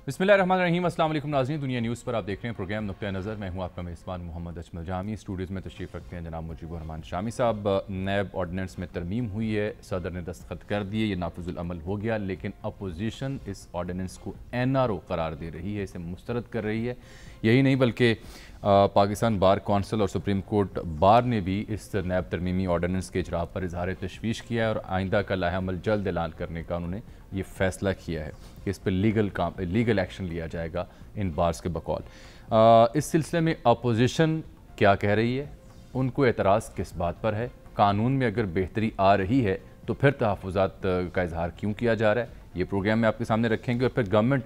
बिस्मिल्लाहिर्रहमानिर्रहीम। अस्सलाम वालेकुम नाज़रीन, दुनिया न्यूज़ पर आप देख रहे हैं प्रोग्राम नुक्ता नज़र। मैं हूं आपका मेज़बान मोहम्मद अजमल जामी। स्टूडियोज़ में तशरीफ़ रखते हैं जनाब मुजीबुर रहमान शामी साहब। नैब ऑर्डिनेंस में तरमीम हुई है, सदर ने दस्तखत कर दिए, ये नाफिजुल अमल हो गया, लेकिन अपोजिशन इस ऑर्डिनेंस को NRO करार दे रही है, इसे मुस्तरद कर रही है। यही नहीं बल्कि पाकिस्तान बार कौंसिल और सुप्रीम कोर्ट बार ने भी इस नैब तरमीमी ऑर्डिनेंस के इजरा पर इजहार तशवीश किया है और आइंदा का लाहेअमल जल्द ऐलान करने का उन्होंने ये फैसला किया है कि इस पर लीगल एक्शन लिया जाएगा इन बार्स के बकौल। इस सिलसिले में अपोजिशन क्या कह रही है, उनको एतराज़ किस बात पर है, कानून में अगर बेहतरी आ रही है तो फिर तहफ़्फ़ुज़ात का इजहार क्यों किया जा रहा है, ये प्रोग्राम में आपके सामने रखेंगे। और फिर गवर्नमेंट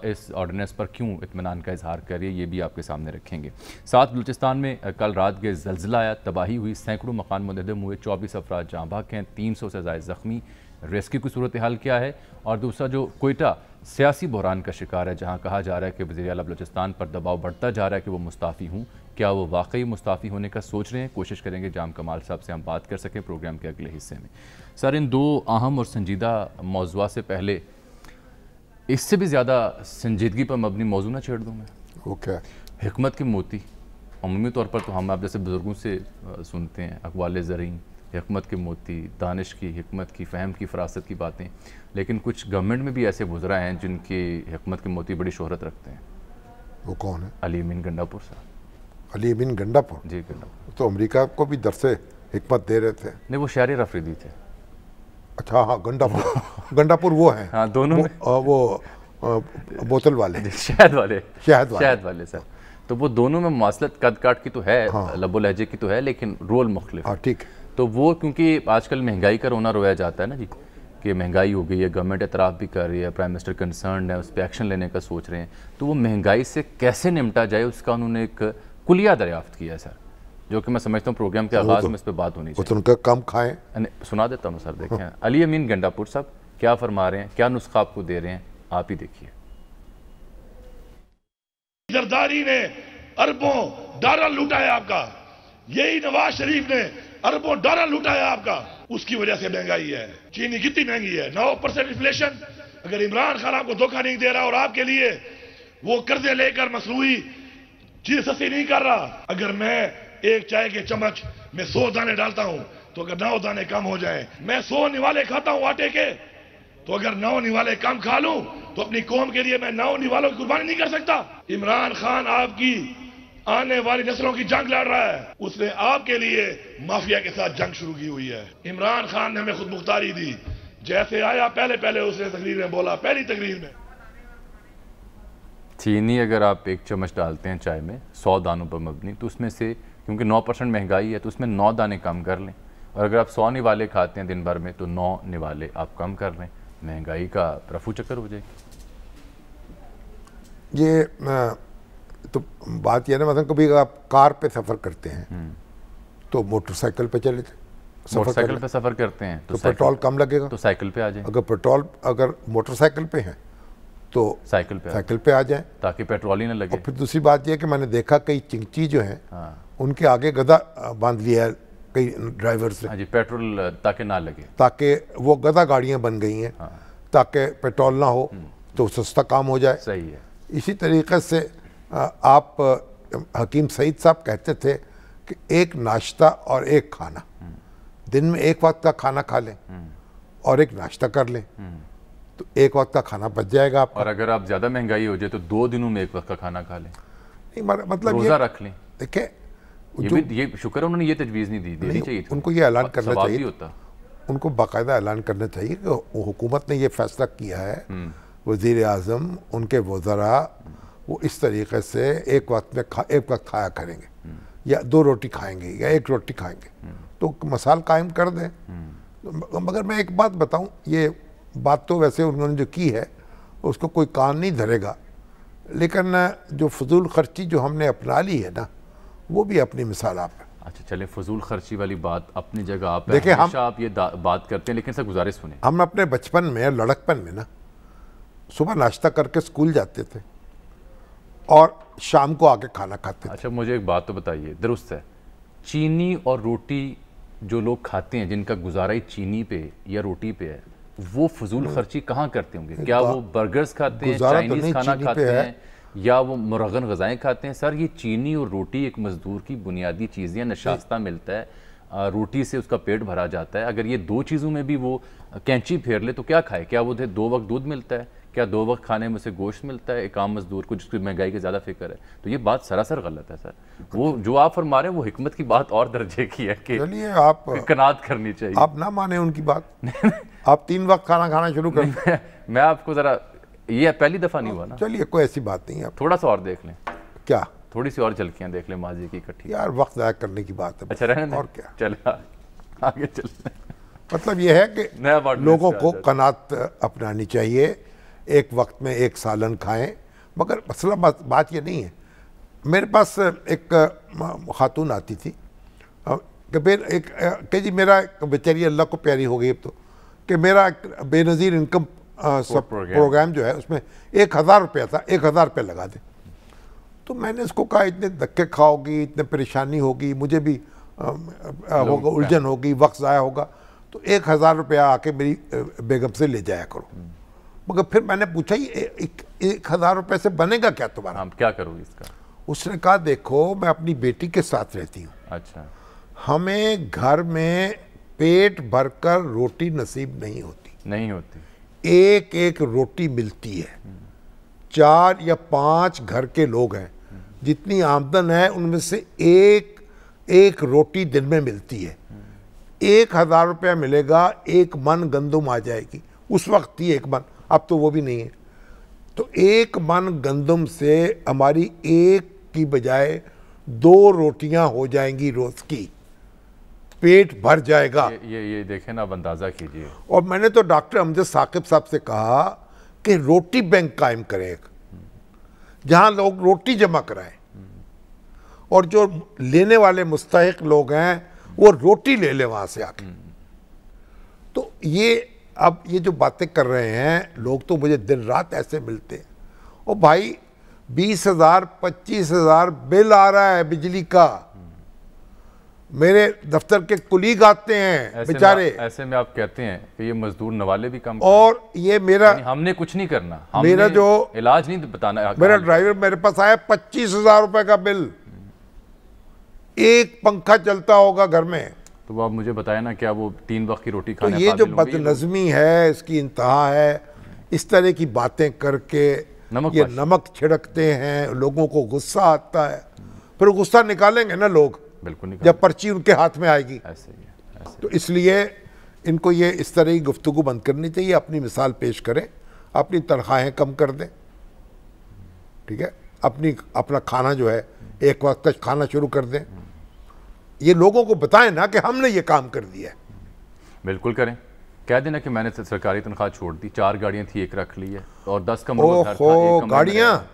इस ऑर्डिनेंस पर क्यों इत्मीनान का इजहार कर रही है, ये भी आपके सामने रखेंगे। साथ बलूचिस्तान में कल रात के ज़लज़ला आया, तबाही हुई, सैकड़ों मकान मुनहदम हुए, 24 अफराद जाँ बहक हैं, 300 से ज़ायद ज़ख्मी। रेस्क्यू की सूरत हाल क्या है, और दूसरा जो कोयटा सियासी बहरान का शिकार है, जहाँ कहा जा रहा है कि वज़ीर आला बलूचिस्तान पर दबाव बढ़ता जा रहा है कि वो मुस्ताफ़ी हूँ, क्या वो वाकई मुस्ताफ़ी होने का सोच रहे हैं? कोशिश करेंगे जाम कमाल साहब से हम बात कर सकें प्रोग्राम के अगले हिस्से में। सर, इन दो अहम और संजीदा मौज़ूआ से पहले इससे भी ज़्यादा संजीदगी पर मबनी मौजू ना छेड़ दूँ मैं। वो क्या? हिकमत के मोती। अमूमी तौर पर तो हम आप जैसे बुज़ुर्गों से सुनते हैं अक़वाल ज़रीन, हिकमत के मोती, दानिश की, हिकमत की, फ़हम की, फ़रासत की बातें, लेकिन कुछ गवर्नमेंट में भी ऐसे गुज़रा हैं जिनके हिकमत के मोती बड़ी शोहरत रखते हैं। वो कौन है? अली अमीन गंडापुर साहब। अली अमीन गंडापुर? जी, गंडापुर तो अमेरिका को भी दरसे हिकमत दे रहे थे। नहीं, वो शायर अफरीदी थे। अच्छा, हाँ, गंडापुर गंडापुर वो हैं। हाँ, दोनों में वो बोतल वाले, शहद वाले, शहद वाले सर। तो वो दोनों में मुमासलत कद काट की तो है, हाँ, लबो लहजे की तो है, लेकिन रोल मुख्तलिफ। हाँ, ठीक है। तो वो क्योंकि आजकल महंगाई का रोना रोया जाता है ना जी, कि महंगाई हो गई है, गवर्नमेंट एतराफ़ भी कर रही है, प्राइम मिनिस्टर कंसर्न है, उस पर एक्शन लेने का सोच रहे हैं, तो वो महंगाई से कैसे निपटा जाए उसका उन्होंने एक कुलिया दरियाफ्त किया है सर, जो कि मैं समझता हूँ प्रोग्राम के आगाज़ में इस पर बात होनी चाहिए। तो उनका कम खाएं। सुना देता हूँ सर, देखें अली अमीन गंडापुर साहब क्या फरमा रहे हैं, क्या नुस्खा आपको दे रहे हैं, आप ही देखिए। जरदारी ने अरबों डॉलर लूटाया आपका, यही नवाज शरीफ ने अरबों डॉलर लूटाया आपका, उसकी वजह से महंगाई है। चीनी कितनी महंगी है, 9% इन्फ्लेशन। अगर इमरान खान आपको धोखा नहीं दे रहा और आपके लिए वो कर्जे लेकर मसनूई चीज सस्ती नहीं कर रहा, अगर मैं एक चाय के चम्मच में 100 दाने डालता हूं तो अगर 9 दाने कम हो जाए, मैं 100 निवाले खाता हूं आटे के, तो अगर 9 निवाले कम खा लूं तो अपनी कौम के लिए मैं 9 निवालों की कुर्बानी नहीं कर सकता। इमरान खान आपकी आने वाली नस्लों की जंग लड़ रहा है, उसने आपके लिए माफिया के साथ जंग शुरू की हुई है। इमरान खान ने हमें खुद मुख्तारी दी, जैसे आया पहले उसने तकरीर में बोला, पहली तकरीर में चीनी अगर आप एक चम्मच डालते हैं चाय में 100 दानों पर मबनी, तो उसमें से क्योंकि 9% महंगाई है तो उसमें 9 दाने कम कर लें, और अगर आप 100 निवाले खाते हैं दिन भर में तो 9 निवाले आप कम कर लें, महंगाई का रफू चक्कर हो जाएगी। ये तो बात यह ना, मतलब कभी आप कार पे सफ़र करते हैं तो मोटरसाइकिल पे चले थे, मोटरसाइकिल पे सफ़र करते हैं तो पेट्रोल कम लगेगा, तो साइकिल पे आ जाए। अगर मोटरसाइकिल पे हैं तो साइकिल पे आ जाएं, ताकि पेट्रोल ही ना लगे। और फिर दूसरी बात यह कि मैंने देखा कई चिंची जो हैं, हाँ, उनके आगे गधा बांध लिया है कई ड्राइवर्स ने। हाँ जी, पेट्रोल ताकि ना लगे, ताकि वो गधा गाड़ियाँ बन गई हैं, हाँ, ताकि पेट्रोल ना हो तो सस्ता काम हो जाए। सही है। इसी तरीके से आप हकीम सईद साहब कहते थे कि एक नाश्ता और एक खाना, दिन में एक वक्त का खाना खा लें और एक नाश्ता कर लें तो एक वक्त का खाना बच जाएगा आपका। और अगर आप ज़्यादा महंगाई हो जाए तो 2 दिनों में एक वक्त का खाना खा लें। नहीं, मतलब रोज़ा रख लें। देखिए, ये शुक्र है उन्होंने ये तजवीज़ नहीं दी, देनी चाहिए। उनको ये ऐलान करना चाहिए होता, उनको बाकायदा ऐलान करना चाहिए कि हुकूमत ने ये फैसला किया है, वज़ीर आज़म, उनके वज़रा, वो इस तरीके से एक वक्त खाया करेंगे, या 2 रोटी खाएंगे या 1 रोटी खाएंगे, तो मिसाल कायम कर दें। मगर मैं एक बात बताऊं, ये बात तो वैसे उन्होंने जो की है उसको कोई कान नहीं धरेगा, लेकिन जो फजूल खर्ची जो हमने अपना ली है ना, वो भी अपनी मिसाल आप है। अच्छा, चले, फजूल खर्ची वाली बात अपनी जगह आप देखिए, आप ये बात करते हैं, लेकिन सर गुजारिश सुने, हम अपने बचपन में, लड़कपन में ना, सुबह नाश्ता करके स्कूल जाते थे और शाम को आके खाना खाते थे। अच्छा, मुझे एक बात तो बताइए, दुरुस्त है, चीनी और रोटी जो लोग खाते हैं, जिनका गुजारा ही चीनी पे या रोटी पे है, वो फजूल खर्ची कहाँ करते होंगे? क्या वो बर्गर्स खाते हैं, गुजारा तो चाइनीज़ नहीं खाना चीनी खाते पे है। हैं, या वो मुरगन गज़ाएँ खाते हैं? सर, ये चीनी और रोटी एक मज़दूर की बुनियादी चीज़ें, नशास्ता मिलता है, रोटी से उसका पेट भरा जाता है। अगर ये दो चीज़ों में भी वो कैंची फेर ले तो क्या खाए? क्या वो 2 वक्त दूध मिलता है? क्या 2 वक्त खाने में से गोश्त मिलता है एक आम मजदूर को जिसकी महंगाई की ज़्यादा फिक्र है? तो ये बात सरासर गलत है सर। वो जो आप फरमा रहे हैं वो हिकमत की बात और दर्जे की है कि चलिए आप कनात करनी चाहिए। आप ना माने उनकी बात। आप 3 वक्त खाना खाना शुरू कर। मैं आपको ज़रा, ये पहली दफ़ा नहीं हुआ ना। चलिए कोई ऐसी बात नहीं है। थोड़ा सा और देख लें, क्या थोड़ी सी और झलकियाँ देख लें माजी की इकट्ठी। यार, वक्त ज़ाया करने की बात है। अच्छा रहने दें। और क्या, चले आगे चलते हैं। मतलब ये है कि नया लोगों को कनात अपनानी चाहिए। एक वक्त में एक सालन खाएं, मगर मसला बात ये नहीं है। मेरे पास एक खातून आती थी कि फिर कि जी मेरा बेचारी अल्लाह को प्यारी हो गई अब तो, कि मेरा बेनज़ीर इनकम प्रोग्राम जो है उसमें 1000 रुपया था, 1000 रुपया लगा दे। तो मैंने इसको कहा इतने धक्के खाओगी, इतने परेशानी होगी, मुझे भी होगा, उलझन होगी, वक्त ज़ाया होगा, तो 1000 रुपया आके मेरी बेगम से ले जाया करो। मगर फिर मैंने पूछा ये 1000 रुपये से बनेगा क्या तुम्हारा? हम क्या करोगे इसका? उसने कहा देखो, मैं अपनी बेटी के साथ रहती हूँ। अच्छा। हमें घर में पेट भरकर रोटी नसीब नहीं होती। एक एक रोटी मिलती है। 4 या 5 घर के लोग हैं, जितनी आमदन है उनमें से एक रोटी दिन में मिलती है। 1000 रुपया मिलेगा, 1 मन गंदम आ जाएगी। उस वक्त थी 1 मन, अब तो वो भी नहीं है। तो 1 मन गंदम से हमारी एक की बजाय 2 रोटियां हो जाएंगी रोज की, पेट भर जाएगा। ये देखें ना, अब अंदाजा कीजिए। और मैंने तो डॉक्टर अमजद साकिब साहब से कहा कि रोटी बैंक कायम करें, जहां लोग रोटी जमा कराएं और जो लेने वाले मुस्तहिक लोग हैं वो रोटी ले ले वहां से आके। तो ये अब ये जो बातें कर रहे हैं लोग, तो मुझे दिन रात ऐसे मिलते हैं। और भाई 20,000 25,000 बिल आ रहा है बिजली का। मेरे दफ्तर के कुलीग आते हैं बेचारे। ऐसे में आप कहते हैं कि ये मजदूर नवाले भी कम, और ये मेरा, हमने कुछ नहीं करना, मेरा जो इलाज नहीं बताना। मेरा ड्राइवर मेरे पास आया 25,000 रुपए का बिल, एक पंखा चलता होगा घर में। तो आप मुझे बताया ना, क्या वो 3 वक्त की रोटी तो खाने? ये जो बदनज़मी है इसकी इंतहा है। इस तरह की बातें करके ये नमक छिड़कते हैं, लोगों को गुस्सा आता है, फिर गुस्सा निकालेंगे ना लोग, बिल्कुल जब पर्ची उनके हाथ में आएगी। ऐसे। तो इसलिए इनको ये इस तरह की गुफ्तगू बंद करनी चाहिए। अपनी मिसाल पेश करें, अपनी तनख्वाहें कम कर दें, ठीक है, अपना खाना जो है 1 वक्त का खाना शुरू कर दें। ये लोगों को बताएं ना कि हमने ये काम कर दिया है। बिल्कुल करें, कह देना कि मैंने सरकारी तनख्वाह छोड़ दी, 4 गाड़ियां थी, 1 रख ली है, और 10 कमरों का घर था,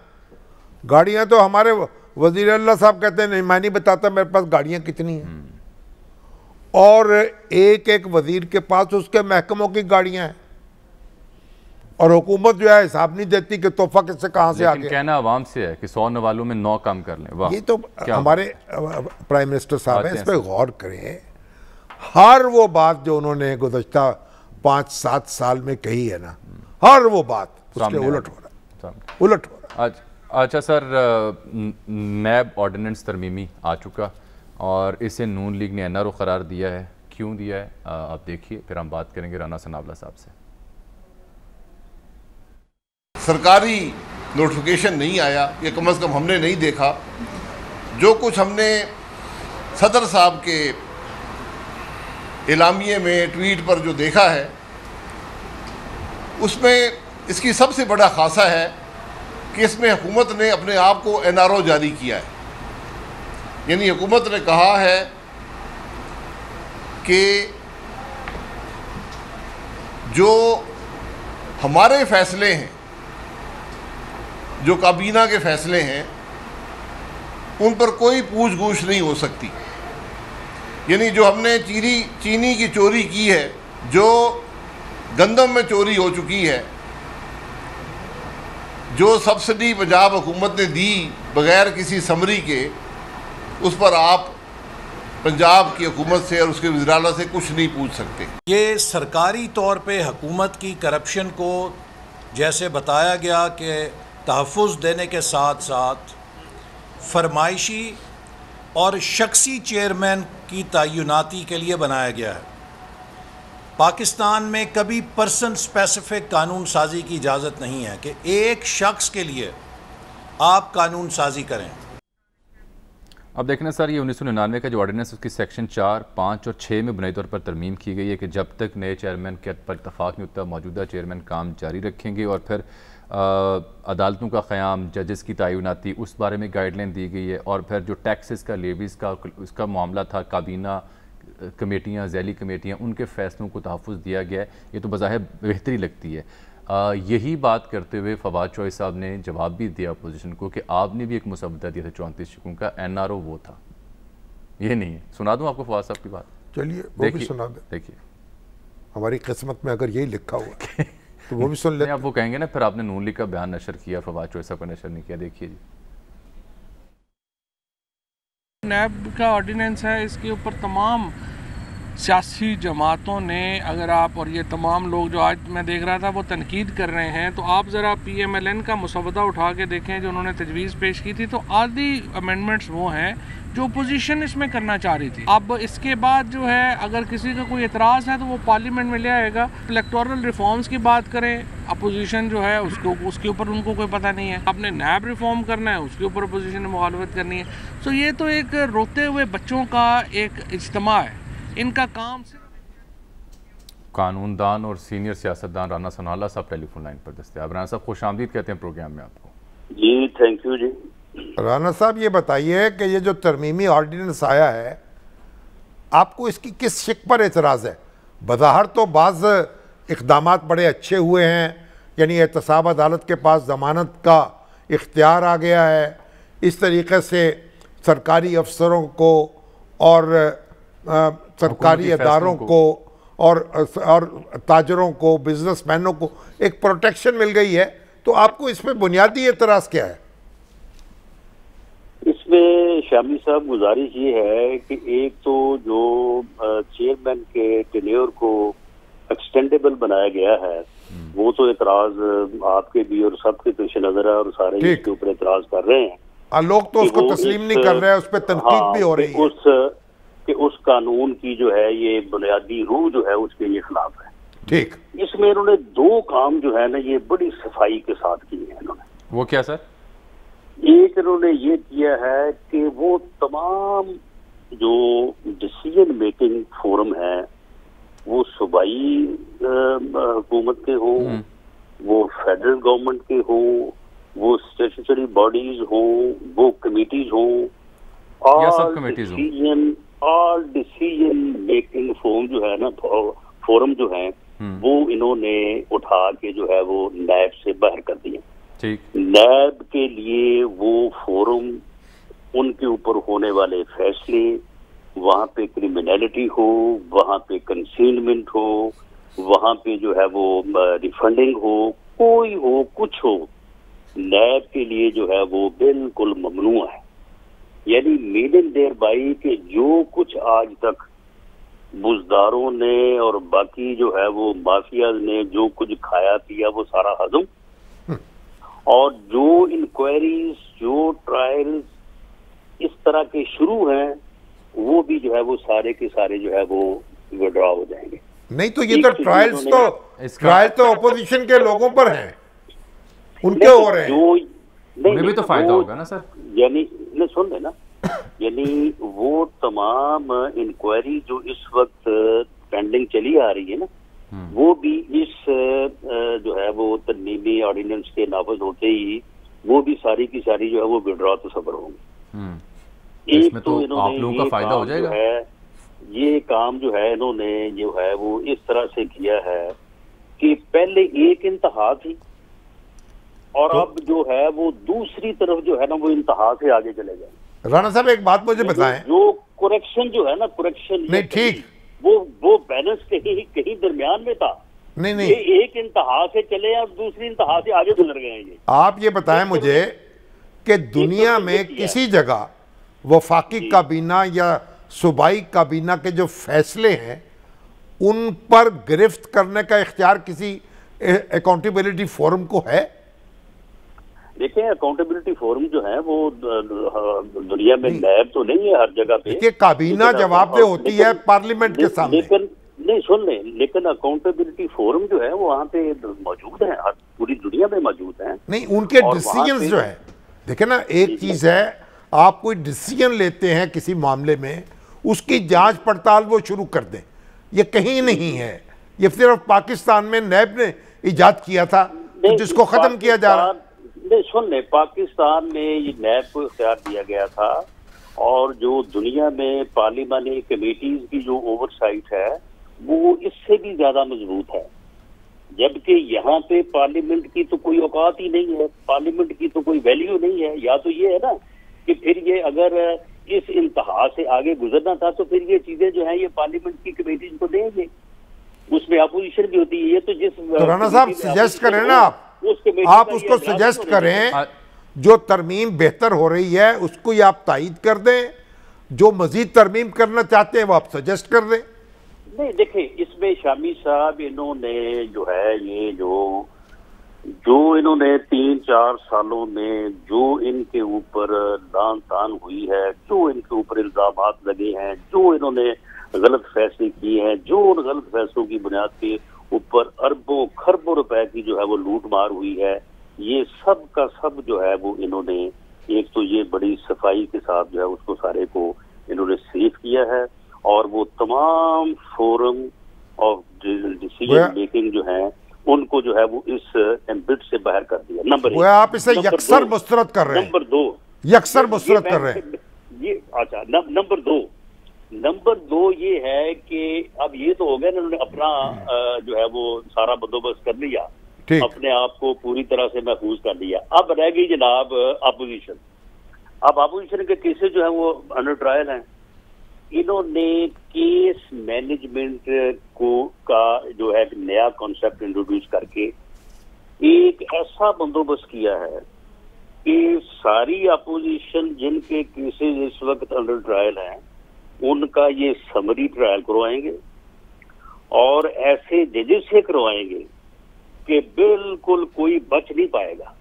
गाड़ियां तो हमारे वजीर अल्लाह साहब कहते हैं नहीं, मैं नहीं बताता मेरे पास गाड़ियां कितनी हैं। और एक वजीर के पास उसके महकमों की गाड़ियां हैं, और हुकूमत जो है हिसाब नहीं देती कि तोहफा किससे कहां से आ गया। कहना आवाम से है कि 100 नवालों में 9 काम कर लें। वाह, ये तो हमारे प्राइम मिनिस्टर साहब हैं, इस पर गौर करें। हर वो बात जो उन्होंने गुज़श्ता 5-7 साल में कही है ना, हर वो बात उसके उलट हो रहा। अच्छा सर, नैब ऑर्डिनेंस तरमीमी आ चुका और इसे नून लीग ने NRO करार दिया है। क्यों दिया है आप देखिए, फिर हम बात करेंगे राना सनावला साहब से। सरकारी नोटिफिकेशन नहीं आया, ये कम से कम हमने नहीं देखा। जो कुछ हमने सदर साहब के एलामिये में, ट्वीट पर जो देखा है, उसमें इसकी सबसे बड़ा खासा है कि इसमें हुकूमत ने अपने आप को NRO जारी किया है। यानी हुकूमत ने कहा है कि जो हमारे फैसले हैं, जो काबीना के फैसले हैं, उन पर कोई पूछ गूछ नहीं हो सकती। यानी जो हमने चीनी की चोरी की है, जो गंदम में चोरी हो चुकी है, जो सब्सिडी पंजाब हुकूमत ने दी बगैर किसी समरी के, उस पर आप पंजाब की हुकूमत से और उसके वज़ीर-ए-आला से कुछ नहीं पूछ सकते। ये सरकारी तौर पे हुकूमत की करप्शन को जैसे बताया गया कि तहफ़्फ़ुज़ देने के साथ साथ फरमाइशी और शख्सी चेयरमैन की तयनाती के लिए बनाया गया है। पाकिस्तान में कभी पर्सन स्पेसिफिक कानून साजी की इजाज़त नहीं है कि एक शख्स के लिए आप कानून साजी करें। अब देखना सर, ये 1999 का जो ऑर्डिनेंस उसकी सेक्शन 4, 5 और 6 में बुनियादी तौर पर तरमीम की गई है कि जब तक नए चेयरमैन के पर इत्तफाक नहीं होता मौजूदा चेयरमैन काम जारी रखेंगे, और फिर अदालतों का क़याम, जजेस की तयनाती, उस बारे में गाइडलाइन दी गई है। और फिर जो टैक्सेस का, लेवीज़ का, उसका मामला था, काबीना कमेटियाँ, ज़ैली कमेटियाँ, उनके फ़ैसलों को तहफ़्फ़ुज़ दिया गया है। ये तो बज़ाहिर बेहतरी लगती है। यही बात करते हुए फवाद चौधरी साहब ने जवाब भी दिया अपोजिशन को कि आपने भी एक मुसवदा दिया था 34 शिकों का, NRO वो था, ये नहीं है। सुना दूं आपको फवाद साहब की बात? चलिए वो भी सुना दे। देखिए, हमारी किस्मत में अगर यही लिखा हुआ है तो वो भी सुन ले। आप वो कहेंगे ना फिर आपने नून लीग का बयान नशर किया, फवाद चौधरी साहब का नशर नहीं किया। देखिए जी, नैब का ऑर्डिनेंस है, इसके ऊपर तमाम सियासी जमातों ने, अगर आप और ये तमाम लोग जो आज मैं देख रहा था वो तनकीद कर रहे हैं, तो आप ज़रा PMLN का मुसवदा उठा के देखें जो उन्होंने तजवीज़ पेश की थी, तो आधी अमेंडमेंट्स वो हैं जो अपोजिशन इसमें करना चाह रही थी। अब इसके बाद जो है अगर किसी का कोई एतराज़ है तो वो पार्लियामेंट में ले आएगा। इलेक्टोरल रिफॉर्म्स की बात करें, अपोजिशन जो है उसके ऊपर उनको कोई पता नहीं है। आपने नैब रिफॉर्म करना है, उसके ऊपर अपोजिशन ने मुखालफत करनी है। तो ये तो एक रोते हुए बच्चों का एक इज्तिमा है, इनका काम से। कानूनदान और सीनियर सियासतदान राना सनाउल्लाह साहब टेलीफोन लाइन पर दस्तयाब। राना साहब खुश आमदीद कहते हैं प्रोग्राम में आपको। जी थैंक यू जी। राना साहब ये बताइए कि ये जो तरमीमी ऑर्डिनेंस आया है, आपको इसकी किस शिक पर एतराज़ है? बज़ाहिर तो बाज़ इक़दामात बड़े अच्छे हुए हैं, यानी एहतसाब अदालत के पास ज़मानत का इख्तियार आ गया है, इस तरीके से सरकारी अफसरों को और सरकारी अदारों को और ताजरों को, बिजनेसमैनों को एक प्रोटेक्शन मिल गई है, तो आपको इसमें बुनियादी एतराज़ क्या है? इसमें शामी साहब गुजारिश ये है कि एक तो जो चेयरमैन के टेन्योर को एक्सटेंडेबल बनाया गया है, वो तो एतराज आपके भी और सबके पेश नजर है और सारे इसके ऊपर एतराज कर रहे हैं। लोग तो उसको तस्लीम नहीं कर रहे हैं, उस पर तनकीद भी हो रही है कि उस कानून की जो है ये बुनियादी रूह जो है उसके ये खिलाफ है। ठीक, इसमें इन्होंने दो काम जो है ना ये बड़ी सफाई के साथ किए हैं इन्होंने। वो क्या सर? एक इन्होंने ये किया है कि वो तमाम जो डिसीजन मेकिंग फोरम है वो सूबाई हुकूमत के हों, वो फेडरल गवर्नमेंट के हों, वो स्टैट्यूटरी बॉडीज हों, वो कमिटीज हों, ऑल डिसीजन मेकिंग फोरम जो है वो इन्होंने उठा के जो है वो नैब से बाहर कर दिए। नैब के लिए वो फोरम, उनके ऊपर होने वाले फैसले, वहाँ पे क्रिमिनलिटी हो, वहाँ पे कंसीलमेंट हो, वहाँ पे जो है वो रिफंडिंग हो, कोई हो कुछ हो, नैब के लिए जो है वो बिल्कुल ममनू है। यानी मीनिंग देयर बाई कि जो कुछ आज तक बुजदारों ने और बाकी जो है वो माफियाज ने जो कुछ खाया पिया वो सारा हजम, और जो इंक्वायरीज, जो ट्रायल्स इस तरह के शुरू हैं वो भी जो है वो सारे के सारे जो है वो विड्रॉ हो जाएंगे। नहीं तो ये तो ट्रायल तो अपोजिशन के लोगों पर हैं, उनके हो रहे हैं, उन्हें भी तो फायदा होगा ना सर। यानी सुन लेना, यानी वो तमाम इंक्वायरी जो इस वक्त पेंडिंग चली आ रही है ना, वो भी इस जो है वो तरमीमी ऑर्डिनेंस के नाफज होते ही वो भी सारी की सारी जो है वो विड्रॉ तो सफर होंगे। इसमें तो आप लोगों का फायदा हो जाएगा। ये काम जो है इन्होंने जो है वो इस तरह से किया है कि पहले एक इंतहा थी और अब जो है वो दूसरी तरफ जो है ना वो इंतहा से आगे चले गए। राणा साहब एक बात मुझे बताएं, जो करेक्शन जो है ना, करेक्शन नहीं ठीक, वो बैलेंस कहीं दरमियान में था। नहीं ये एक इंतहा से चले और दूसरी इंतहा से आगे गुजर गए हैं। आप ये बताएं मुझे कि दुनिया में किसी जगह वफाकी काबीना या सूबाई काबीना के जो फैसले हैं उन पर गिरफ्त करने का इख्तियार किसी अकाउंटेबिलिटी फोरम को है? देखिए, अकाउंटेबिलिटी फोरम जो है वो दुनिया में नैब तो नहीं है हर जगह पे। देखिए, काबीना जवाबदेह होती है पार्लियामेंट के सामने। लेकिन नहीं, सुन ले, लेकिन अकाउंटेबिलिटी फोरम जो है वो वहाँ पे मौजूद है, पूरी दुनिया में मौजूद है। नहीं, उनके डिसीजंस जो है, देखे ना, एक चीज है आप कोई डिसीजन लेते हैं किसी मामले में, उसकी जांच पड़ताल वो शुरू कर दें, ये कहीं नहीं है। ये सिर्फ पाकिस्तान में नैब ने इजाद किया था तो जिसको खत्म किया जा रहा है। नहीं, सुन ले, पाकिस्तान में ये नैब को इख्तियार दिया गया था, और जो दुनिया में पार्लिमानी कमेटीज की जो ओवरसाइट है वो इससे भी ज्यादा मजबूत है, जबकि यहाँ पे पार्लियामेंट की तो कोई औकात ही नहीं है, पार्लियामेंट की तो कोई वैल्यू नहीं है। या तो ये है ना कि फिर ये अगर इस इंतहा से आगे गुजरना था तो फिर ये चीजें जो है ये पार्लियामेंट की कमेटीज को देंगे, उसमें अपोजिशन भी होती है। ये तो जिस तो राना साहब सजेस्ट करें ना, आप उसको सजेस्ट करें, जो तरमीम बेहतर हो रही है उसको ही आप तायीद कर दें, जो मजीद तरमीम करना चाहते हैं वो आप सजेस्ट कर दें। नहीं, देखिए, इसमें शामी साहब इन्होंने जो है ये जो इन्होंने 3-4 सालों में जो इनके ऊपर दान तान हुई है, जो इनके ऊपर इल्जामात लगे हैं, जो इन्होंने गलत फैसले किए हैं, जो उन गलत फैसलों की बुनियाद के ऊपर अरबों खरबों रुपए की जो है वो लूट मार हुई है, ये सब का सब जो है वो इन्होंने एक तो ये बड़ी सफाई के साथ जो है उसको सारे को इन्होंने सेफ किया है, और वो तमाम फोरम ऑफ डिसीजन मेकिंग जो है उनको जो है वो इस एम्बिट से बाहर कर दिया। नंबर 1, आप इसे यकसर मुस्तरद कर रहे हैं। नंबर 2, यकसर मुस्तरद कर रहे हैं ये। अच्छा, नंबर 2 ये है कि अब ये तो हो गया ना, उन्होंने अपना जो है वो सारा बंदोबस्त कर लिया, अपने आप को पूरी तरह से महफूज कर लिया। अब रह गई जनाब अपोजिशन। अब अपोजिशन के केसेस जो है वो अंडर ट्रायल हैं। इन्होंने केस मैनेजमेंट का जो है नया कॉन्सेप्ट इंट्रोड्यूस करके एक ऐसा बंदोबस्त किया है कि सारी अपोजिशन जिनके केसेस इस वक्त अंडर ट्रायल हैं उनका ये समरी ट्रायल करवाएंगे, और ऐसे जजेस से करवाएंगे कि बिल्कुल कोई बच नहीं पाएगा।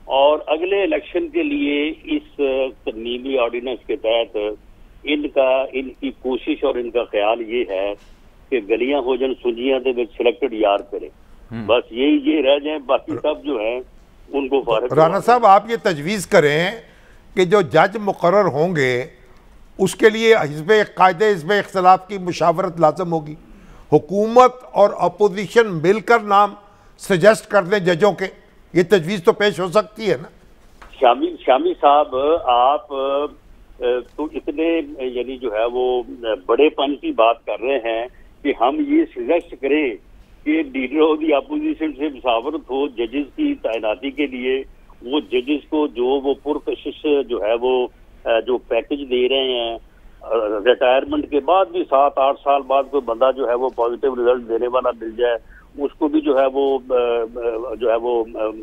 और अगले इलेक्शन के लिए इस तरमीमी ऑर्डिनेंस के तहत इनकी कोशिश और इनका ख्याल ये है कि गलियां हो जान सुंजियां दे विच सिलेक्टेड यार करे, बस ये रह जाए, बाकी सब जो है उनको फारिग। राना साहब, आप ये तजवीज़ करें कि जो जज मुकर्रर होंगे उसके लिए हिज़्ब कायदे हिज़्ब इख्तिलाफ की मुशावरत लाजम होगी, हुकूमत और अपोजिशन मिलकर नाम सजेस्ट कर दें जजों के, ये तजवीज़ तो पेश हो सकती है ना? शामी साहब, आप तो इतने यानी जो है वो बड़ेपन की बात कर रहे हैं कि हम ये सजेस्ट करें कि लीडर ऑफ द अपोजिशन से मुशावरत हो जजेस की तैनाती के लिए। वो जजेस को जो वो पुरकशिश जो है वो जो पैकेज दे रहे हैं, रिटायरमेंट के बाद भी 7-8 साल बाद कोई बंदा जो है वो पॉजिटिव रिजल्ट देने वाला मिल जाए, उसको भी जो है वो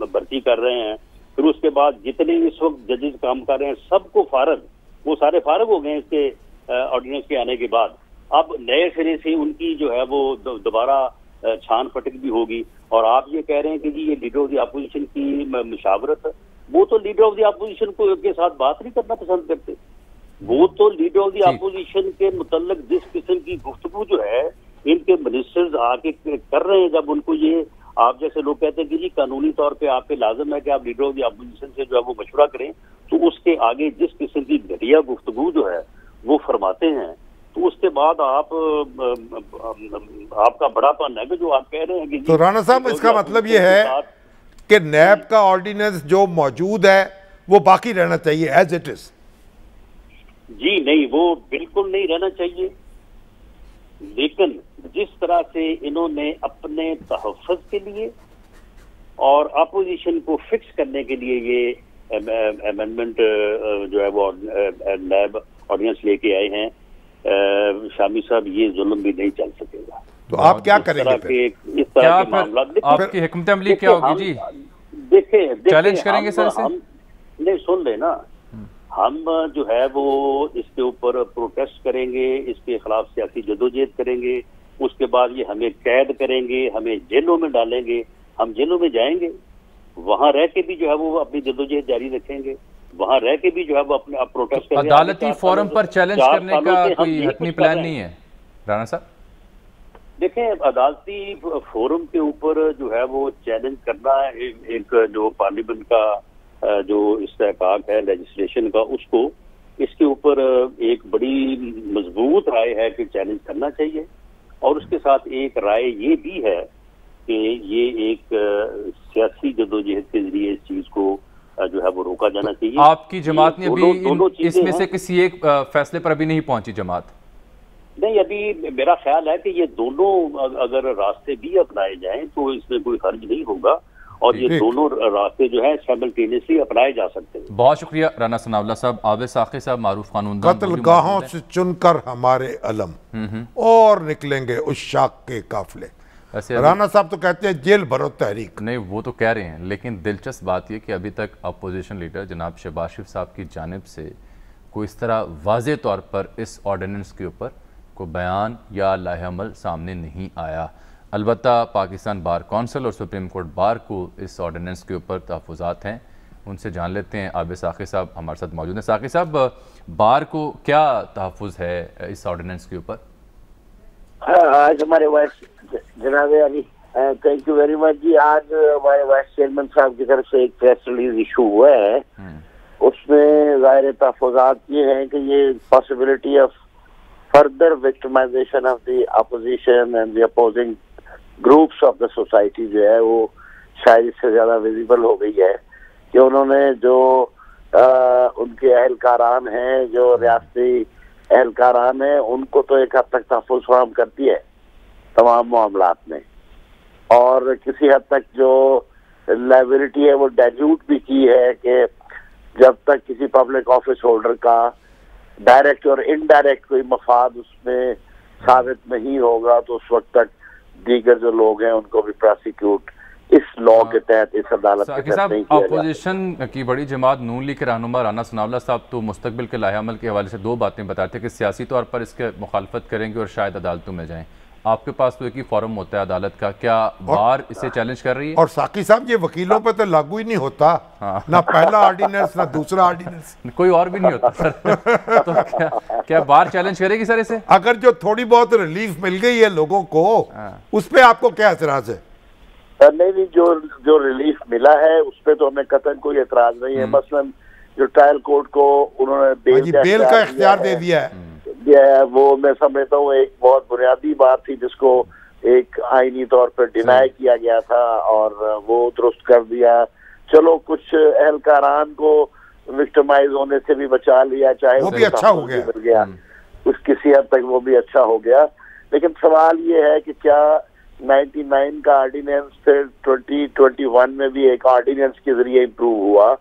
भर्ती कर रहे हैं। फिर उसके बाद जितने इस वक्त जजेस काम कर रहे हैं सबको वो सारे फारग हो गए इसके ऑर्डिनेंस के आने के बाद। अब नए सिरे से उनकी जो है वो दोबारा छान फटक भी होगी। और आप ये कह रहे हैं कि जी ये लीडर ऑफ द अपोजिशन की मुशावरत, वो तो लीडर ऑफ द अपोजिशन को के साथ बात नहीं करना पसंद करते। वो तो लीडर ऑफ द अपोजिशन के मुतल्लिक जिस किस्म की गुफ्तगू जो है इनके मिनिस्टर्स आके कर रहे हैं, जब उनको ये आप जैसे लोग कहते हैं कि जी कानूनी तौर पे आप पे लाजम है कि आप लीडर ऑफ द अपोजिशन से जो है वो मशवरा करें, तो उसके आगे जिस किस्म की घटिया गुफ्तगू जो है वो फरमाते हैं, तो उसके बाद आपका बड़ापन है कि जो आप कह रहे हैं कि तो राना साहब, इसका मतलब ये है कि नैब का ऑर्डिनेंस जो मौजूद है वो बाकी रहना चाहिए एज इट इज? जी नहीं, वो बिल्कुल नहीं रहना चाहिए। लेकिन जिस तरह से इन्होंने अपने तहफ़्फ़ुज़ के लिए और अपोजिशन को फिक्स करने के लिए ये अमेंडमेंट जो है वो नैब ऑर्डिनेंस लेके आए हैं, शामी साहब, ये जुल्म भी नहीं चल सकेगा। तो आप क्या करेंगे? इस तरह के मामला आपकी हिकमत अमली क्या होगी जी? देखें चैलेंज करेंगे सर से? नहीं, सुन लेना, हम जो है वो इसके ऊपर प्रोटेस्ट करेंगे, इसके खिलाफ सियासी जदोजहद करेंगे, उसके बाद ये हमें कैद करेंगे, हमें जेलों में डालेंगे, हम जेलों में जाएंगे, वहां रह के भी जो है वो अपनी जदोजहद जारी रखेंगे, वहां रह के भी जो है वो अपने प्रोटेस्ट करेंगे। अदालती फोरम पर चैलेंज करने का कोई हतमी प्लान नहीं है राणा साहब? देखें, अदालती फोरम के ऊपर जो है वो चैलेंज करना एक जो पार्लियामेंट का जो इस्तेहकाक है लेजिस्लेशन का, उसको इसके ऊपर एक बड़ी मजबूत राय है कि चैलेंज करना चाहिए। और उसके साथ एक राय ये भी है कि ये एक सियासी जदोजहद के जरिए इस चीज को जो है वो रोका जाना चाहिए। आपकी जमात ने अभी इसमें से किसी एक फैसले पर अभी नहीं पहुंची जमात? नहीं, अभी मेरा ख्याल है कि ये दोनों अगर रास्ते भी अपनाए जाएं तो इसमें कोई हर्ज नहीं होगा और ये दोनों रास्ते जो है साइमल्टेनियसली अपनाए जा सकते हैं। बहुत शुक्रिया राना सनाउल्लाह साहब। आबिद साक़ी साहब, मारूफ कानून कत्लगाहों से चुनकर हमारे अलम और निकलेंगे उस शाख के काफिले। राना साहब तो कहते हैं जेल भरो तहरीक। नहीं, वो तो कह रहे हैं, लेकिन दिलचस्प बात यह कि अभी तक अपोजिशन लीडर जनाब शहबाज शरीफ साहब की जानिब से कोई इस तरह वाज़े तौर पर इस ऑर्डिनेंस के ऊपर कोई बयान या लाहे-अमल सामने नहीं आया। अलबत्ता पाकिस्तान बार कौंसिल और सुप्रीम कोर्ट बार को इस ऑर्डिनेंस के ऊपर तहफ़्फ़ुज़ात हैं, उनसे जान लेते हैं। आबिद साक़ी साहब हमारे साथ मौजूद हैं। साक़ी साहब, बार को क्या तहफ़्फ़ुज़ है इस ऑर्डिनेंस के ऊपर? आज हमारे वाइस जनाब Ali, thank you very much ji. आज हमारे वाइस चेयरमैन साहब की तरफ से एक प्रेस रिलीज इशू हुआ है, उसमें ज़ाहिर तहफ़्फ़ुज़ात ये हैं कि ये possibility of further victimisation of the opposition and the opposing groups of the society जो है वो शायद इससे ज़्यादा विजिबल हो गई है कि उन्होंने जो उनके अहलकारान हैं, जो रियासती अहलकारान हैं, उनको तो एक हद तक तहफ़्फ़ुज़ फराहम करती है तमाम मामलात में, और किसी हद तक जो लायबिलिटी है वो डाइल्यूट भी की है कि जब तक किसी पब्लिक ऑफिस होल्डर का डायरेक्ट और इनडायरेक्ट कोई मफाद उसमें साबित नहीं होगा तो उस वक्त तक दीगर जो लोग हैं उनको भी प्रोसिक्यूट इस लॉ के तहत, इस अदालत के तहत नहीं किया जाएगा। अपोजिशन की बड़ी जमात नून लीग के रहनुमा राना सनाउल्लाह साहब तो मुस्तकबिल के लाहे-अमल के हवाले से दो बातें बताते हैं कि सियासी तौर पर इसके मुखालफत करेंगे और शायद अदालतों में जाएं। आपके पास तो एक ही फॉरम होता है अदालत का, क्या बार इसे चैलेंज कर रही है? और साकी साहब, ये वकीलों पे तो लागू ही नहीं होता। हाँ। ना पहला ऑर्डिनेंस ना दूसरा ऑर्डिनेंस, कोई और भी नहीं होता सर। तो क्या बार चैलेंज करेगी सर इसे? अगर जो थोड़ी बहुत रिलीफ मिल गई है लोगों को, उस पे आपको क्या एतराज है? नहीं, जो रिलीफ मिला है उस पर तो हमें कतई कोई एतराज नहीं है। मसलन जो ट्रायल कोर्ट को उन्होंने बेल का इख्तियार दे दिया है, वो मैं समझता हूँ एक बहुत बुनियादी बात थी जिसको एक आईनी तौर पर डिनाई किया गया था और वो दुरुस्त कर दिया। चलो, कुछ अहलकारान को विक्टिमाइज होने से भी बचा लिया, चाहे वो भी अच्छा हो गया, कुछ किसी हद तक वो भी अच्छा हो गया। लेकिन सवाल ये है कि क्या 99 का ऑर्डिनेंस फिर 2021 में भी एक ऑर्डिनेंस के जरिए इम्प्रूव हुआ?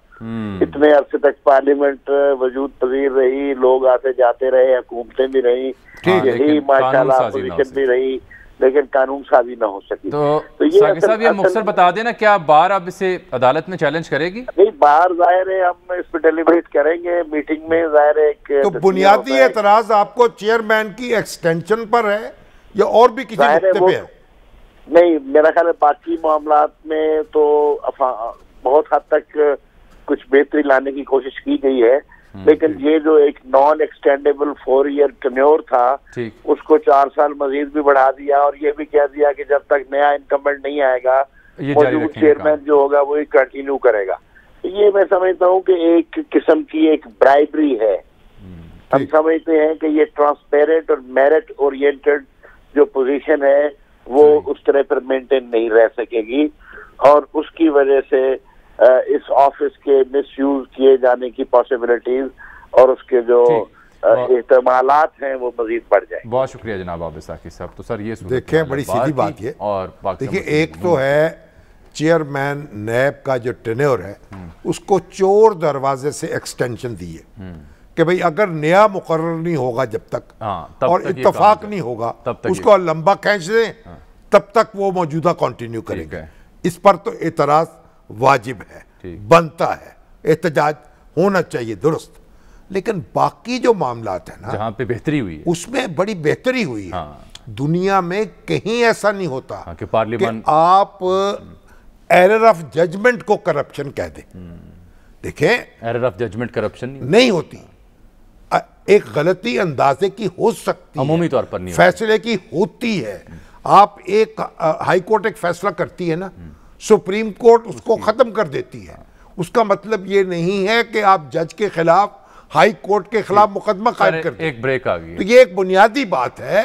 इतने अरसे तक पार्लियामेंट वजूद पजीर रही, लोग आते जाते रहे, हुकूमतें भी रही, यही माशाल्लाह अपोजिशन भी रही, लेकिन कानून साजी ना हो सकी। तो ये साहब ये मुख्तसर बता देना, क्या बार अब इसे अदालत में चैलेंज करेगी? नहीं, बार जाहिर है हम इस पर डेलिब्रेट करेंगे मीटिंग में। जाहिर है तो बुनियादी एतराज आपको चेयरमैन की एक्सटेंशन पर है या और भी किसी नुक्ते पे है? नहीं, मेरा ख्याल है बाकी मामलात में तो बहुत हद तक कुछ बेहतरी लाने की कोशिश की गई है, लेकिन ये जो एक नॉन एक्सटेंडेबल 4 ईयर टेन्योर था उसको 4 साल मजीद भी बढ़ा दिया और ये भी कह दिया कि जब तक नया इनकमेंट नहीं आएगा मौजूद चेयरमैन जो होगा वो ही कंटिन्यू करेगा। ये मैं समझता हूँ कि एक किस्म की एक ब्राइबरी है। हम समझते हैं कि ये ट्रांसपेरेंट और मेरिट ओरिएंटेड जो पोजीशन है वो उस तरह पर मेंटेन नहीं रह सकेगी और उसकी वजह से इस ऑफिस के मिसयूज किए जाने की पॉसिबिलिटीज और उसके जो एहतमालात हैं वो मजीद बढ़ जाए। बहुत शुक्रिया जनाब आबिद साक़ी साहब। तो सर ये देखें, बड़ी सीधी बात ये, और देखिए एक तो है चेयरमैन नैब का जो टेन्योर है उसको चोर दरवाजे से एक्सटेंशन दी है कि भाई अगर नया मुकर्रर नहीं होगा जब तक और इत्तफाक नहीं होगा उसको लंबा खींच दें तब तक वो मौजूदा कंटिन्यू करेंगे। इस पर तो एतराज वाजिब है, बनता है, एहतजाज होना चाहिए, दुरुस्त। लेकिन बाकी जो मामलात है ना, जहां पे बेहतरी हुई है, उसमें बड़ी बेहतरी हुई है। दुनिया में कहीं ऐसा नहीं होता कि पार्लियामेंट आप एरर ऑफ जजमेंट को करप्शन कह दे। देखें, एरर ऑफ जजमेंट करप्शन नहीं होती। एक गलती अंदाजे की हो सकती है, अमूमी तौर पर नहीं, फैसले की होती है। आप एक हाई कोर्ट एक फैसला करती है ना, सुप्रीम कोर्ट उसको खत्म कर देती है। उसका मतलब ये नहीं है कि आप जज के खिलाफ हाई कोर्ट के खिलाफ मुकदमा कायम कर दें। एक ब्रेक आ गई, तो ये एक बुनियादी बात है,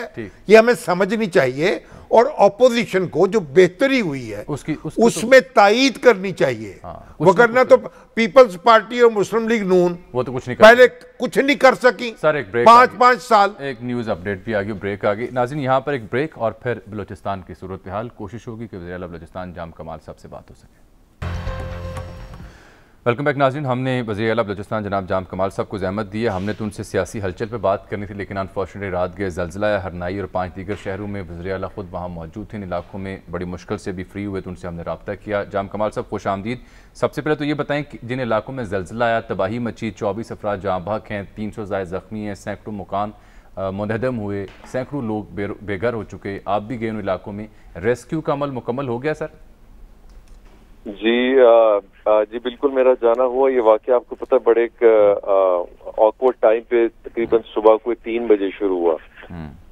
ये हमें समझनी चाहिए। और ऑपोजिशन को जो बेहतरी हुई है उसमें तायीद करनी चाहिए। वगरना तो पीपल्स पार्टी और मुस्लिम लीग नून वो तो कुछ नहीं पहले कुछ नहीं कर सकी। सर एक ब्रेक, 5 साल। एक न्यूज़ अपडेट भी आ गई, ब्रेक आ गई। नाज़रीन, यहाँ पर एक ब्रेक और फिर बलूचिस्तान की सूरत हाल। कोशिश होगी कि वज़ीर आला बलूचिस्तान जाम कमाल साहब से बात हो सके। वेलकम बैक नाज़रीन। हमने वज़ीर आला बलूचिस्तान जनाब जाम कमाल साहब को ज़हमत दी है। हमने तो उनसे सियासी हलचल पर बात करनी थी, लेकिन अनफॉर्चुनेटली रात गए ज़लज़ला हरनाई और 5 दीगर शहरों में वज़ीर आला ख़ुद वहाँ मौजूद थे। इन इलाकों में बड़ी मुश्किल से भी फ्री हुए, तो उनसे हमने रब्ता किया। जाम कमाल साहब खुश आमदीद। सबसे पहले तो ये बताएं कि जिन इलाकों में ज़लज़ला आया, तबाही मची, 24 अफराद जहाँ बहक हैं, 300 ज़ायद ज़ख्मी हैं, सैकड़ों मकान मुनहदम हुए, सैकड़ों लोग बेघर हो चुके। आप भी गए उन इलाकों में, रेस्क्यू का अमल मुकम्मल हो गया सर? जी बिल्कुल, मेरा जाना हुआ। ये वाकया आपको पता है बड़े एक ऑकवर्ड टाइम पे तकरीबन सुबह को 3 बजे शुरू हुआ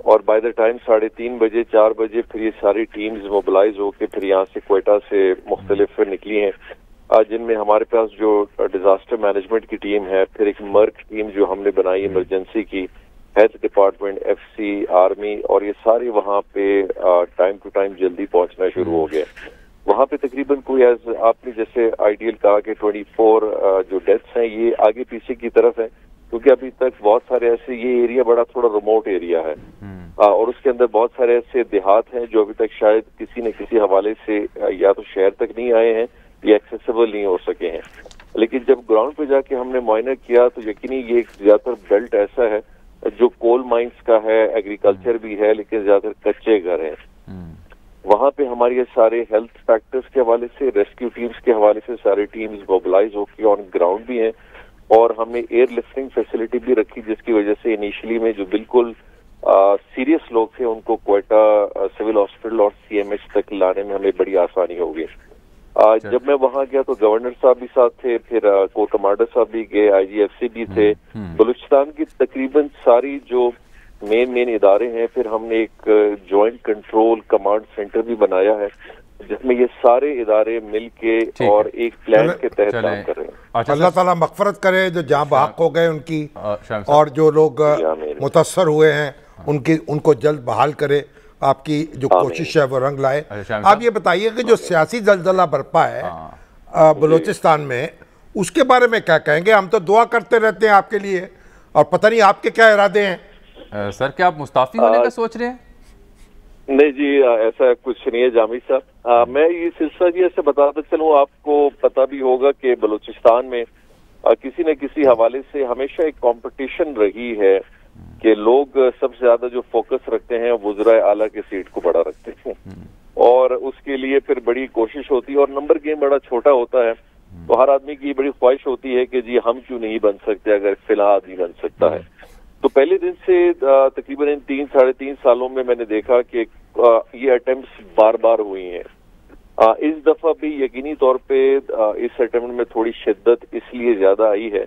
और बाय द टाइम 3:30 बजे 4 बजे फिर ये सारी टीम्स मोबिलाइज होकर फिर यहाँ से क्वेटा से मुख्तलिफ निकली हैं, जिनमें हमारे पास जो डिजास्टर मैनेजमेंट की टीम है, फिर एक मर्क टीम जो हमने बनाई इमरजेंसी की, हेल्थ डिपार्टमेंट, FC, आर्मी, और ये सारे वहाँ पे टाइम टू टाइम जल्दी पहुंचना शुरू हो गए। वहाँ पे तकरीबन कोई आपने जैसे आइडियल कहा कि 24 जो डेथ्स हैं ये आगे पीछे की तरफ है, क्योंकि अभी तक बहुत सारे ऐसे, ये एरिया बड़ा थोड़ा रिमोट एरिया है और उसके अंदर बहुत सारे ऐसे देहात हैं जो अभी तक शायद किसी न किसी हवाले से या तो शहर तक नहीं आए हैं या एक्सेसिबल नहीं हो सके हैं। लेकिन जब ग्राउंड पे जाके हमने मुआयना किया तो यकीनी ये एक ज्यादातर बेल्ट ऐसा है जो कोल माइंस का है, एग्रीकल्चर भी है, लेकिन ज्यादातर कच्चे घर हैं। वहाँ पे हमारे ये सारे हेल्थ फैक्टर्स के हवाले से, रेस्क्यू टीम्स के हवाले से सारे टीम्स मोबिलाइज होकर ऑन ग्राउंड भी हैं और हमने एयर लिफ्टिंग फैसिलिटी भी रखी, जिसकी वजह से इनिशियली में जो बिल्कुल सीरियस लोग थे उनको क्वेटा सिविल हॉस्पिटल और CMH तक लाने में हमें बड़ी आसानी हो गई। जब मैं वहाँ गया तो गवर्नर साहब भी साथ थे, फिर कोर कमांडर साहब भी गए, IGFC भी थे, बलूचिस्तान की तकरीबन सारी जो मेन इदारे हैं। फिर हमने एक जॉइंट कंट्रोल कमांड सेंटर भी बनाया है जिसमें ये सारे इदारे मिलके और एक प्लान के तहत काम कर रहे हैं। अल्लाह ताला मगफरत करे जो जहाँ बहक हो गए उनकी, और जो लोग मुतासर हुए हैं उनको जल्द बहाल करे। आपकी जो कोशिश है वो रंग लाए। आप ये बताइए कि जो सियासी जलजला बरपा है बलूचिस्तान में, उसके बारे में क्या कहेंगे? हम तो दुआ करते रहते हैं आपके लिए, और पता नहीं आपके क्या इरादे हैं। सर क्या आप मुस्ताफी होने का सोच रहे हैं? नहीं जी, ऐसा कुछ नहीं है जामी साहब। मैं ये सिलसिला जी ऐसे बताता चलूँ, आपको पता भी होगा कि बलूचिस्तान में किसी न किसी हवाले से हमेशा एक कंपटीशन रही है कि लोग सबसे ज्यादा जो फोकस रखते हैं वुज़राए आला के सीट को बड़ा रखते हैं और उसके लिए फिर बड़ी कोशिश होती है और नंबर गेम बड़ा छोटा होता है। तो हर आदमी की बड़ी ख्वाहिश होती है कि जी हम क्यों नहीं बन सकते अगर फिलहाल आदमी बन सकता है। तो पहले दिन से तकरीबन इन 3-3.5 सालों में मैंने देखा कि ये अटेम्प्ट्स बार बार हुई हैं। इस दफा भी यकीनी तौर पे इस अटेम्प्ट में थोड़ी शिद्दत इसलिए ज्यादा आई है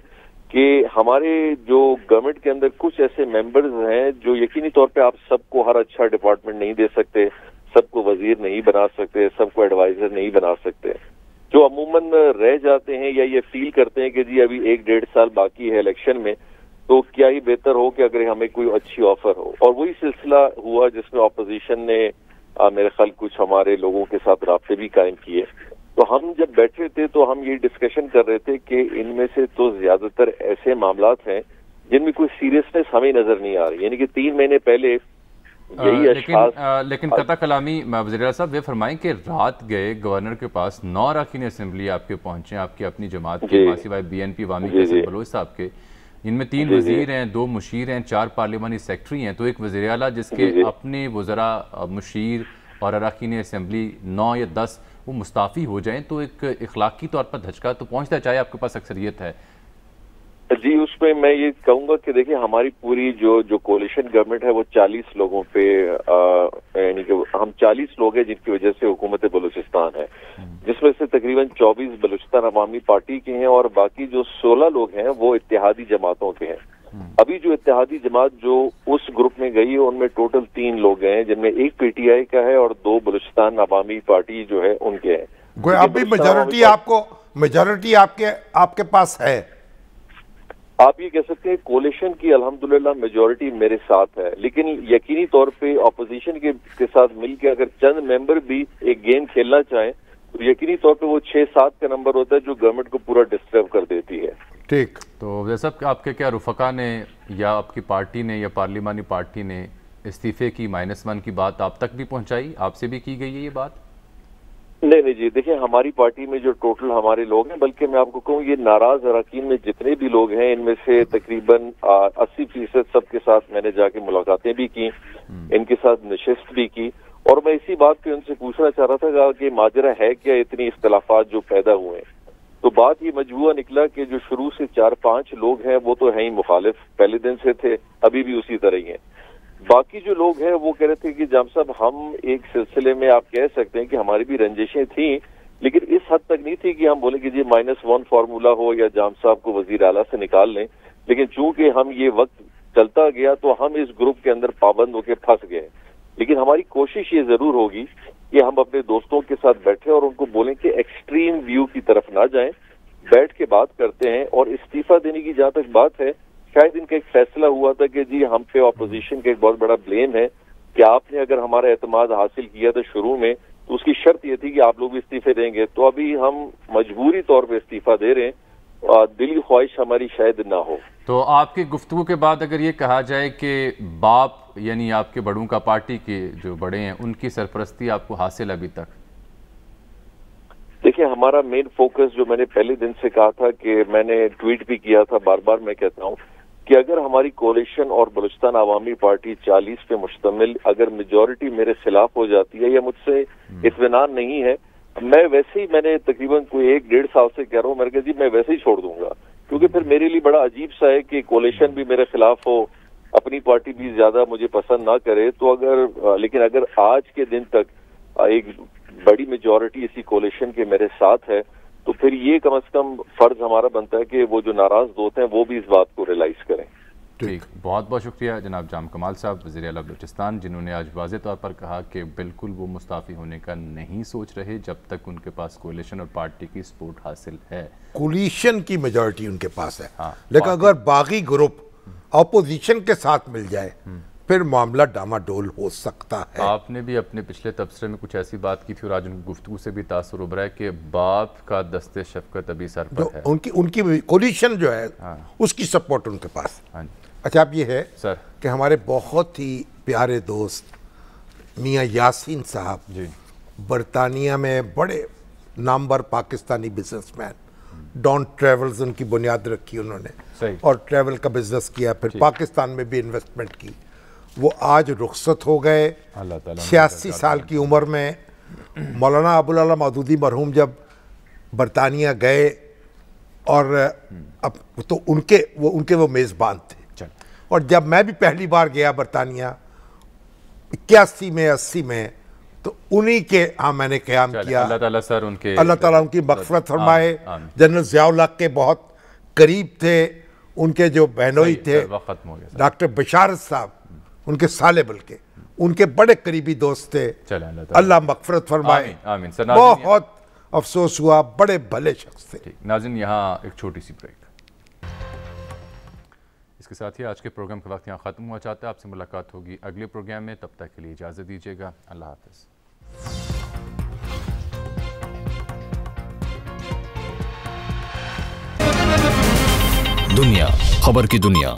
कि हमारे जो गवर्नमेंट के अंदर कुछ ऐसे मेंबर्स हैं जो यकीनी तौर पे आप सबको हर अच्छा डिपार्टमेंट नहीं दे सकते, सबको वजीर नहीं बना सकते, सबको एडवाइजर नहीं बना सकते, जो अमूमन रह जाते हैं या ये फील करते हैं कि जी अभी 1-1.5 साल बाकी है इलेक्शन में, तो क्या ही बेहतर हो कि अगर हमें कोई अच्छी ऑफर हो। और वही सिलसिला हुआ जिसमें ऑपोजिशन ने मेरे ख्याल कुछ हमारे लोगों के साथ राब्ते भी कायम किए। तो हम जब बैठे थे तो हम ये डिस्कशन कर रहे थे कि इनमें से तो ज्यादातर ऐसे मामलात हैं जिनमें कोई सीरियसनेस हमें नजर नहीं आ रही, यानी कि 3 महीने पहले लेकिन कता कलामी वज़ीर साहब ये फरमाएं कि रात गए गवर्नर के पास 9 अरकान असेंबली आपके पहुंचे, आपकी अपनी जमात के सिवाय BNP वामी के बलोच साहब के, इनमें 3 वजीर हैं, 2 मुशीर हैं, 4 पार्लियामानी सेक्रेटरी हैं। तो एक वज़ीर आला जिसके अपने वज़रा मुशीर और अरकान असेंबली 9 या 10 वो मुस्ताफ़ी हो जाएं तो एक इखलाकी तौर पर धचका तो पहुंचता है, चाहे आपके पास अक्सरियत है जी। उस उसमें मैं ये कहूंगा कि देखिए हमारी पूरी जो कोलिशन गवर्नमेंट है वो 40 लोगों पे यानी कि हम 40 लोग हैं जिनकी वजह से हुकूमत बलूचिस्तान है, जिसमें से तकरीबन 24 बलूचिस्तान अवामी पार्टी के हैं और बाकी जो 16 लोग हैं वो इत्तेहादी जमातों के हैं। अभी जो इत्तेहादी जमात जो उस ग्रुप में गई है उनमें टोटल 3 लोग हैं, जिनमें एक PTI का है और 2 बलूचिस्तान अवामी पार्टी जो है उनके हैं। अभी मेजॉरिटी आपके पास है, आप ये कह सकते हैं कोलिशन की अल्हम्दुलिल्लाह मेजॉरिटी मेरे साथ है, लेकिन यकीनी तौर पे ऑपोजिशन के साथ मिलकर अगर चंद मेंबर भी एक गेम खेलना चाहें तो यकीनी तौर पे वो 6-7 का नंबर होता है जो गवर्नमेंट को पूरा डिस्टर्ब कर देती है। ठीक, तो जैसा आपके क्या रुफका ने या आपकी पार्टी ने या पार्लिमानी पार्टी ने इस्तीफे की -1 की बात आप तक भी पहुंचाई, आपसे भी की गई है ये बात? नहीं जी, देखिए हमारी पार्टी में जो टोटल हमारे लोग हैं, बल्कि मैं आपको कहूँ ये नाराज अरकान में जितने भी लोग हैं इनमें से तकरीबन 80% सबके साथ मैंने जाके मुलाकातें भी की, इनके साथ नशिस्त भी की, और मैं इसी बात पे उनसे पूछना चाह रहा था कि माजरा है क्या इतनी इख्तलाफात जो पैदा हुए हैं। तो बात ये मजबूआ निकला कि जो शुरू से 4-5 लोग हैं वो तो है ही मुखालिफ, पहले दिन से थे, अभी भी उसी तरह ही हैं। बाकी जो लोग हैं वो कह रहे थे कि जाम साहब हम एक सिलसिले में आप कह सकते हैं कि हमारी भी रंजिशें थी, लेकिन इस हद तक नहीं थी कि हम बोले कि जी -1 फार्मूला हो या जाम साहब को वजीर आला से निकाल लें, लेकिन चूंकि हम ये वक्त चलता गया तो हम इस ग्रुप के अंदर पाबंद होकर फंस गए। लेकिन हमारी कोशिश ये जरूर होगी कि हम अपने दोस्तों के साथ बैठे और उनको बोलें कि एक्सट्रीम व्यू की तरफ ना जाएं, बैठ के बात करते हैं। और इस्तीफा देने की जहां तक बात है, शायद इनका एक फैसला हुआ था कि जी हम पे ऑपोजिशन का एक बहुत बड़ा ब्लेम है कि आपने अगर हमारा एतमाद हासिल किया था शुरू में तो उसकी शर्त ये थी कि आप लोग भी इस्तीफे देंगे। तो अभी हम मजबूरी तौर पे इस्तीफा दे रहे हैं, दिली ख्वाहिश हमारी शायद ना हो। तो आपकी गुफ्तगू के बाद अगर ये कहा जाए कि बाप यानी आपके बड़ों का, पार्टी के जो बड़े हैं, उनकी सरपरस्ती आपको हासिल अभी तक? देखिए हमारा मेन फोकस जो मैंने पहले दिन से कहा था कि मैंने ट्वीट भी किया था, बार बार मैं कहता हूँ कि अगर हमारी कोलिशन और बलूचिस्तान अवामी पार्टी 40 पे मुश्तमिल अगर मेजॉरिटी मेरे खिलाफ हो जाती है या मुझसे इत्मीनान नहीं है, मैं वैसे ही मैंने तकरीबन कोई 1-1.5 साल से कह रहा हूँ, मैंने कहा जी मैं वैसे ही छोड़ दूंगा, क्योंकि फिर मेरे लिए बड़ा अजीब सा है कि कोलिशन भी मेरे खिलाफ हो, अपनी पार्टी भी ज्यादा मुझे पसंद ना करे। तो लेकिन अगर आज के दिन तक एक बड़ी मेजॉरिटी इसी कोलिशन के मेरे साथ है तो फिर ये कम से कम फर्ज हमारा बनता है कि वो जो नाराज दोस्त हैं वो भी इस बात को रियलाइज करें। ठीक, बहुत बहुत शुक्रिया जनाब जाम कमाल साहब, वज़ीर आला बलूचिस्तान, जिन्होंने आज वाज़े तौर पर कहा कि बिल्कुल वो मुस्ताफ़ी होने का नहीं सोच रहे जब तक उनके पास कोलिशन और पार्टी की सपोर्ट हासिल है। कोलिशन की मेजॉरिटी उनके पास है, हाँ, लेकिन अगर बागी ग्रुप अपोजिशन के साथ मिल जाए फिर मामला डामाडोल हो सकता है। आपने भी अपने पिछले तबसरे में कुछ ऐसी बात की थी और आज उनकी गुफ्तगू से भी तासुर उभरा है कि बाप का दस्ते शफकत अभी सर पर है, उनकी कोलिशन जो है, हाँ, उसकी सपोर्ट उनके पास। हाँ, अच्छा, अब ये है सर कि हमारे बहुत ही प्यारे दोस्त मियाँ यासीन साहब जी बरतानिया में बड़े नामवर पाकिस्तानी बिजनेसमैन, डॉन ट्रेवल्स उनकी बुनियाद रखी उन्होंने और ट्रेवल का बिजनेस किया, फिर पाकिस्तान में भी इन्वेस्टमेंट की। वो आज रुखसत हो गए 86 साल की उम्र में। मौलाना अबुल आला मौदूदी मरहूम जब बरतानिया गए और अब तो उनके वो मेज़बान थे, और जब मैं भी पहली बार गया बरतानिया 81 में 80 में तो उन्हीं के मैंने क़याम किया। अल्लाह ताला उनकी मग़फ़िरत फरमाए। जनरल ज़ियाउल हक़ के बहुत करीब थे, उनके जो बहनोई थे डॉक्टर बशारत साहब, उनके साले बल्कि उनके बड़े करीबी दोस्त थे, अल्लाह मग़फ़िरत फरमाए। बहुत अफसोस हुआ, बड़े भले शख्स थे। नाज़रीन, यहाँ एक छोटी सी ब्रेक। इसके साथ ही आज के प्रोग्राम का वक्त यहाँ ख़त्म हुआ चाहता है। आपसे मुलाकात होगी अगले प्रोग्राम में, तब तक के लिए इजाज़त दीजिएगा। अल्लाह हाफ़िज़। दुनिया खबर की दुनिया।